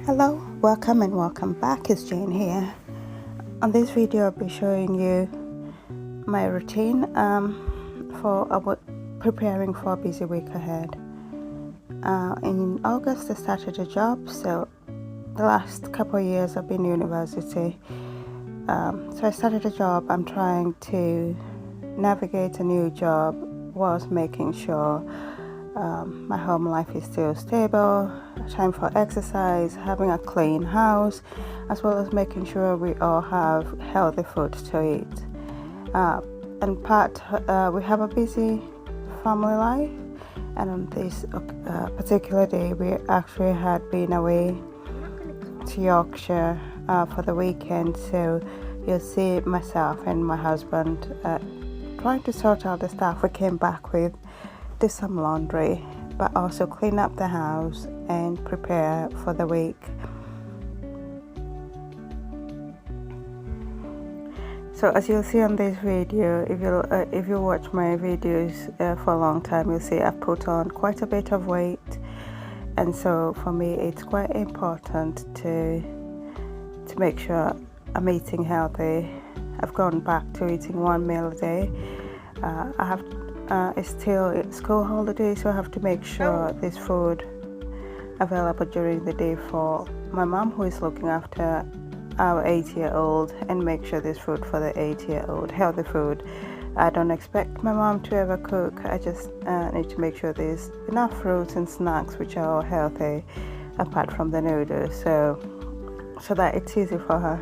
Hello, welcome and welcome back. It's Jane here. On this video, I'll be showing you my routine for preparing for a busy week ahead. In August, I started a job, so the last couple of years I've been in university. So I started a job. I'm trying to navigate a new job whilst making sure my home life is still stable, time for exercise, having a clean house, as well as making sure we all have healthy food to eat. We have a busy family life, and on this particular day we actually had been away to Yorkshire for the weekend, so you'll see myself and my husband trying to sort out the stuff we came back with, do some laundry, but also clean up the house and prepare for the week. So as you'll see on this video, if you watch my videos for a long time, you'll see I've put on quite a bit of weight, and so for me it's quite important to make sure I'm eating healthy. I've gone back to eating one meal a day. It's still school holiday, so I have to make sure there's food available during the day for my mom, who is looking after our 8-year-old, and make sure there's food for the 8-year-old, healthy food. I don't expect my mom to ever cook. I just need to make sure there's enough fruits and snacks which are all healthy, apart from the noodles, so that it's easy for her.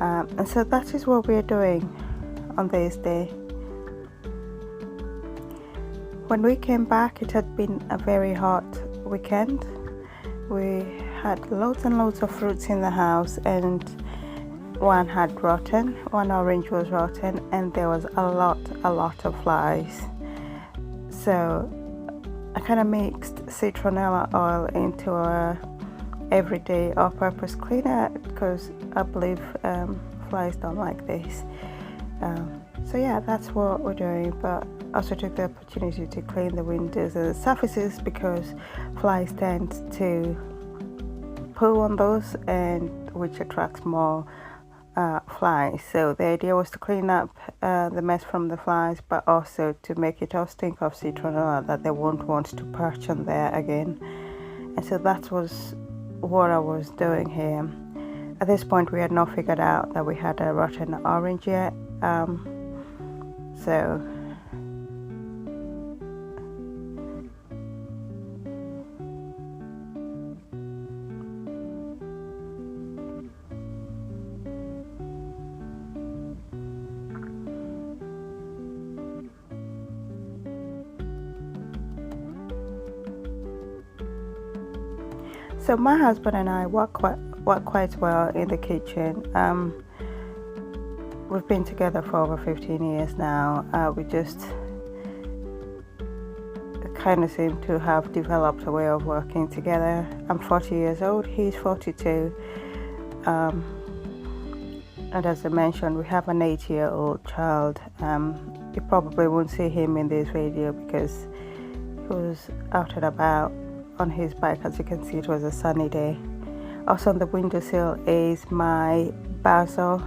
And so that is what we're doing on this day. When we came back, it had been a very hot weekend. We had loads and loads of fruits in the house, and one orange was rotten, and there was a lot of flies. So I kind of mixed citronella oil into a everyday all-purpose cleaner, because I believe flies don't like this. So yeah, that's what we're doing, but also took the opportunity to clean the windows and the surfaces, because flies tend to poo on those, and which attracts more flies. So the idea was to clean up the mess from the flies, but also to make it all stink of citronella, that they won't want to perch on there again. And so that was what I was doing here. At this point, we had not figured out that we had a rotten orange yet. So my husband and I work quite well in the kitchen. We've been together for over 15 years now. We just kind of seem to have developed a way of working together. I'm 40 years old, he's 42. And as I mentioned, we have an 8-year-old child. You probably won't see him in this video because he was out and about on his bike. As you can see, it was a sunny day. Also on the windowsill is my basil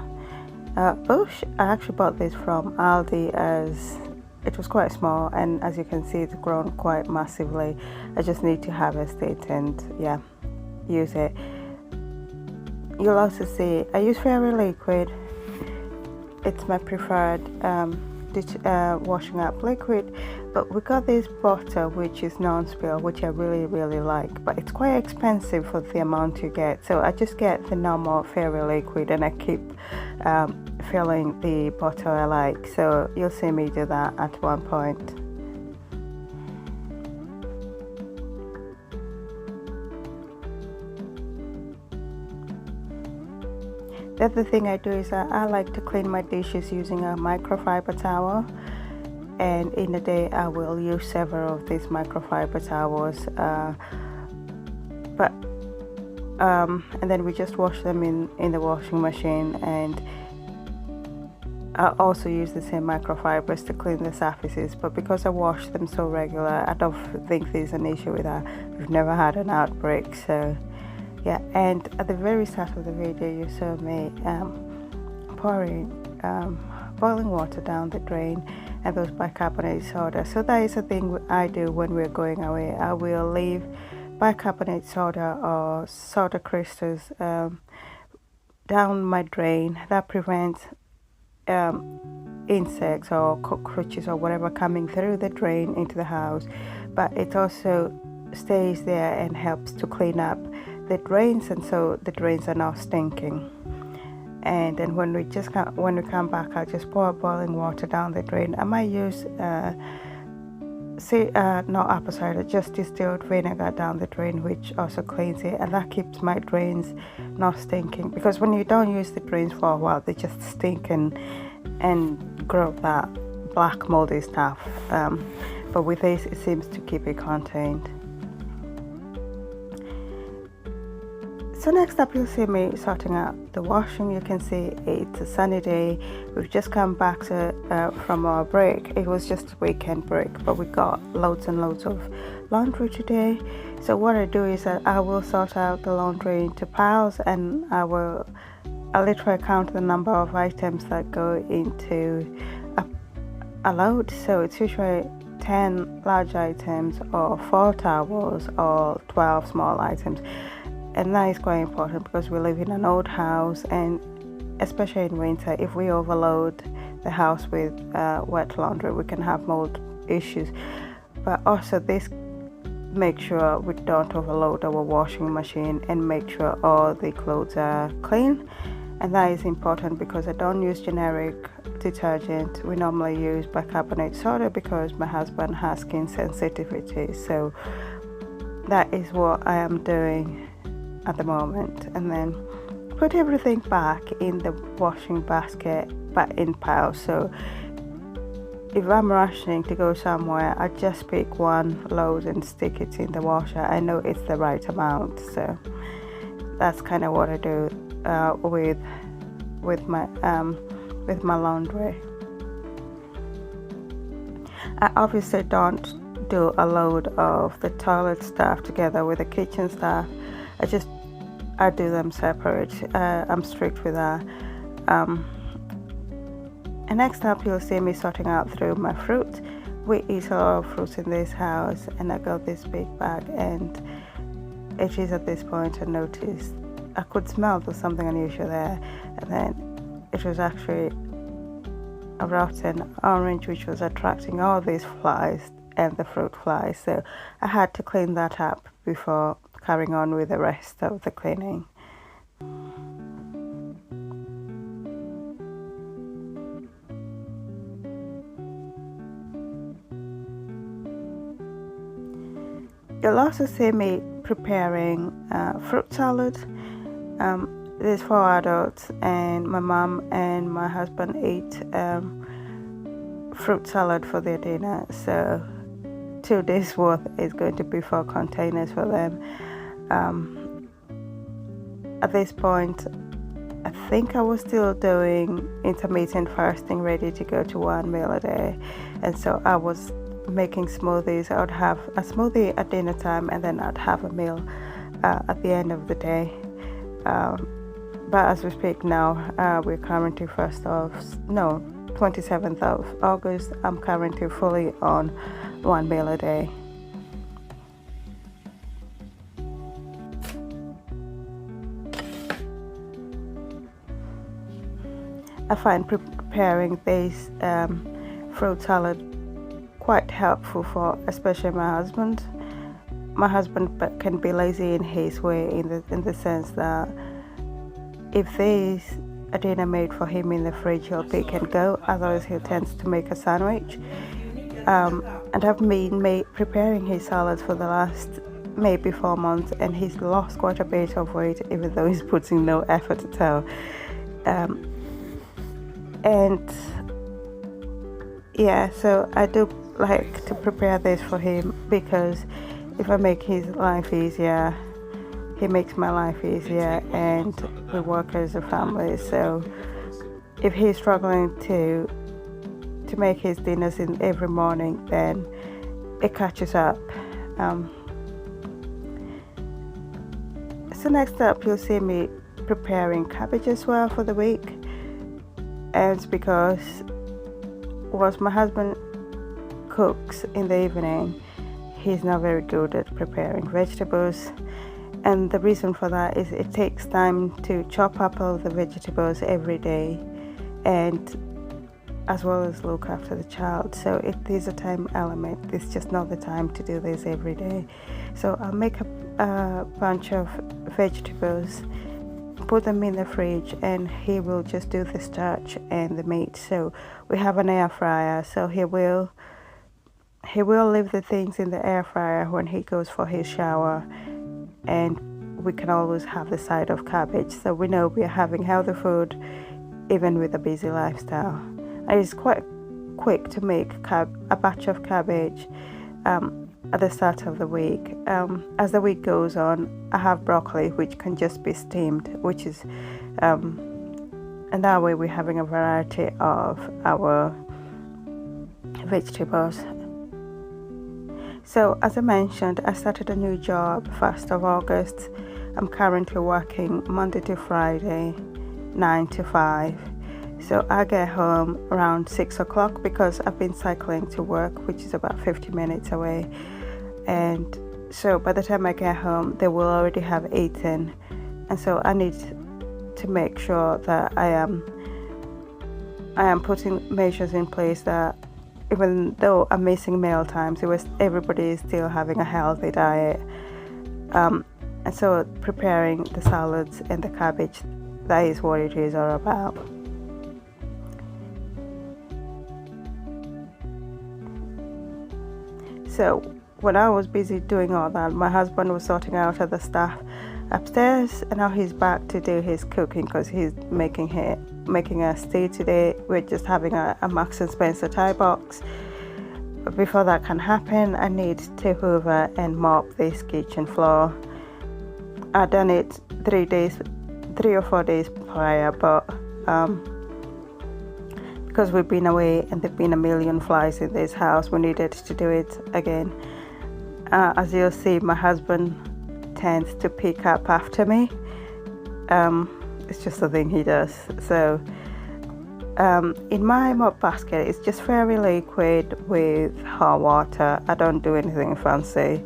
bush. I actually bought this from Aldi, as it was quite small, and as you can see, it's grown quite massively. I just need to harvest it and use it. You'll also see I use fairy liquid. It's my preferred washing up liquid, but we got this bottle which is non-spill, which I really like, but it's quite expensive for the amount you get, so I just get the normal fairy liquid, and I keep filling the bottle I like. So you'll see me do that at one point. The other thing I do is I like to clean my dishes using a microfiber towel, and in a day I will use several of these microfiber towels, and then we just wash them in the washing machine, and I also use the same microfibers to clean the surfaces, but because I wash them so regular, I don't think there's an issue with that. We've never had an outbreak, so Yeah, and at the very start of the video you saw me pouring boiling water down the drain, and those bicarbonate soda. So that is a thing I do when we're going away. I will leave bicarbonate soda or soda crystals down my drain. That prevents insects or cockroaches or whatever coming through the drain into the house, but it also stays there and helps to clean up the drains, and so the drains are not stinking. And then when we come back, I'll just pour boiling water down the drain. I might use not apple cider, just distilled vinegar down the drain, which also cleans it, and that keeps my drains not stinking, because when you don't use the drains for a while, they just stink and grow that black moldy stuff, but with this it seems to keep it contained. So next up, you'll see me sorting out the washing. You can see it's a sunny day. We've just come back from our break. It was just a weekend break, but we got loads and loads of laundry today. So what I do is that I will sort out the laundry into piles, and I literally count the number of items that go into a load. So it's usually 10 large items or 4 towels or 12 small items. And that is quite important because we live in an old house, and especially in winter, if we overload the house with wet laundry, we can have mold issues. But also this makes sure we don't overload our washing machine and make sure all the clothes are clean. And that is important because I don't use generic detergent. We normally use bicarbonate soda because my husband has skin sensitivity. So that is what I am doing at the moment, and then put everything back in the washing basket but in piles. So if I'm rushing to go somewhere, I just pick one load and stick it in the washer. I know it's the right amount, so that's kind of what I do with my laundry. I obviously don't do a load of the toilet stuff together with the kitchen stuff. I do them separate. I'm strict with that. And next up, you'll see me sorting out through my fruit. We eat a lot of fruits in this house, and I got this big bag, and it is at this point I noticed I could smell there's something unusual there, and then it was actually a rotten orange which was attracting all these flies and the fruit flies. So I had to clean that up before carrying on with the rest of the cleaning. You'll also see me preparing fruit salad. There's 4 adults, and my mom and my husband ate fruit salad for their dinner, so 2 days worth is going to be 4 containers for them. At this point, I think I was still doing intermittent fasting, ready to go to 1 meal a day, and so I was making smoothies. I would have a smoothie at dinner time, and then I'd have a meal at the end of the day. But as we speak now, we're currently 27th of August. I'm currently fully on 1 meal a day. I find preparing this fruit salad quite helpful for especially my husband. My husband can be lazy in his way, in the sense that if there's a dinner made for him in the fridge, he'll pick and go. Otherwise, he tends to make a sandwich. And I've been preparing his salads for the last maybe 4 months, and he's lost quite a bit of weight, even though he's putting no effort at all. And yeah, so I do like to prepare this for him, because if I make his life easier, he makes my life easier, and we work as a family. So if he's struggling to make his dinners in every morning, then it catches up. So next up, you'll see me preparing cabbage as well for the week. And it's because once my husband cooks in the evening, he's not very good at preparing vegetables. And the reason for that is it takes time to chop up all the vegetables every day, and as well as look after the child. So it is a time element. It's just not the time to do this every day. So I'll make a bunch of vegetables, put them in the fridge, and he will just do the starch and the meat. So we have an air fryer, so he will leave the things in the air fryer when he goes for his shower, and we can always have the side of cabbage, so we know we are having healthy food even with a busy lifestyle. And it's quite quick to make a batch of cabbage at the start of the week. As the week goes on, I have broccoli, which can just be steamed, which is and that way we're having a variety of our vegetables. So as I mentioned, I started a new job 1st of August. I'm currently working Monday to Friday, 9 to 5. So I get home around 6 o'clock because I've been cycling to work, which is about 50 minutes away. And so by the time I get home, they will already have eaten. And so I need to make sure that I am putting measures in place that even though I'm missing meal times, everybody is still having a healthy diet. And so preparing the salads and the cabbage, that is what it is all about. So when I was busy doing all that, my husband was sorting out other stuff upstairs, and now he's back to do his cooking because he's making us tea today. We're just having a Marks and Spencer tie box. But before that can happen, I need to hoover and mop this kitchen floor. I've done it 3 or 4 days prior, but because we've been away and there've been a million flies in this house, we needed to do it again. As you'll see, my husband tends to pick up after me. It's just a thing he does. So in my mop basket, it's just very liquid with hot water. I don't do anything fancy.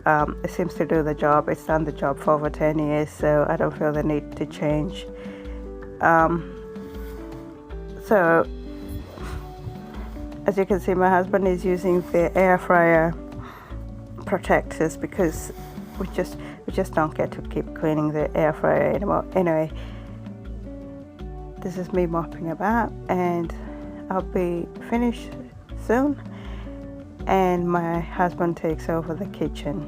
It seems to do the job. It's done the job for over 10 years, so I don't feel the need to change. So as you can see, my husband is using the air fryer protectors because we just don't get to keep cleaning the air fryer anymore. Anyway, this is me mopping about, and I'll be finished soon, and my husband takes over the kitchen.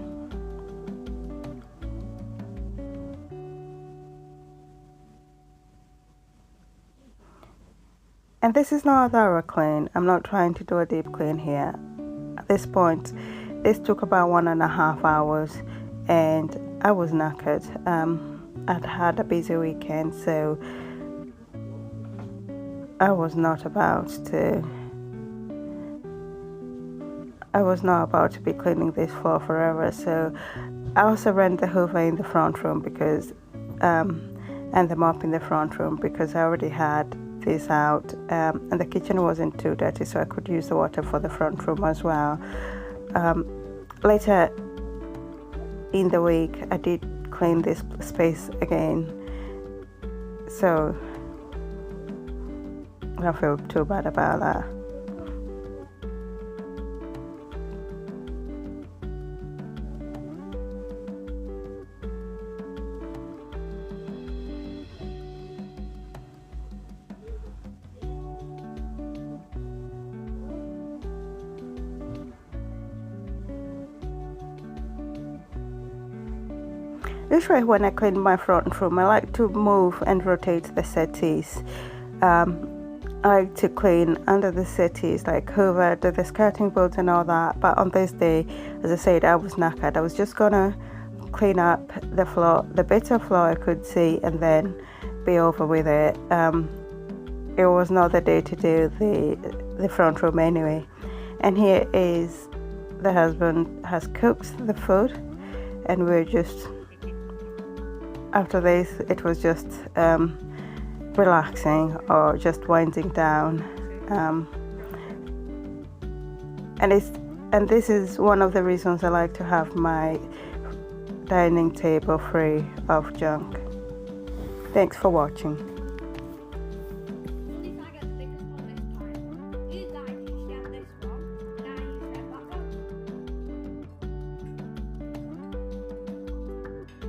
And this is not a thorough clean. I'm not trying to do a deep clean here. At this point, this took about 1.5 hours, and I was knackered. I'd had a busy weekend, so I was not about to be cleaning this floor forever. So I also ran the hoover in the front room because and the mop in the front room because I already had this out, and the kitchen wasn't too dirty, so I could use the water for the front room as well. Later in the week, I did clean this space again, so I don't feel too bad about that. Usually when I clean my front room, I like to move and rotate the settees. I like to clean under the settees, like hoover, do the skirting boards and all that. But on this day, as I said, I was knackered. I was just gonna clean up the floor, the bit of floor I could see, and then be over with it. It was not the day to do the front room anyway. And here is the husband has cooked the food, and we're just after this, it was just relaxing or just winding down. And this is one of the reasons I like to have my dining table free of junk. Thanks for watching.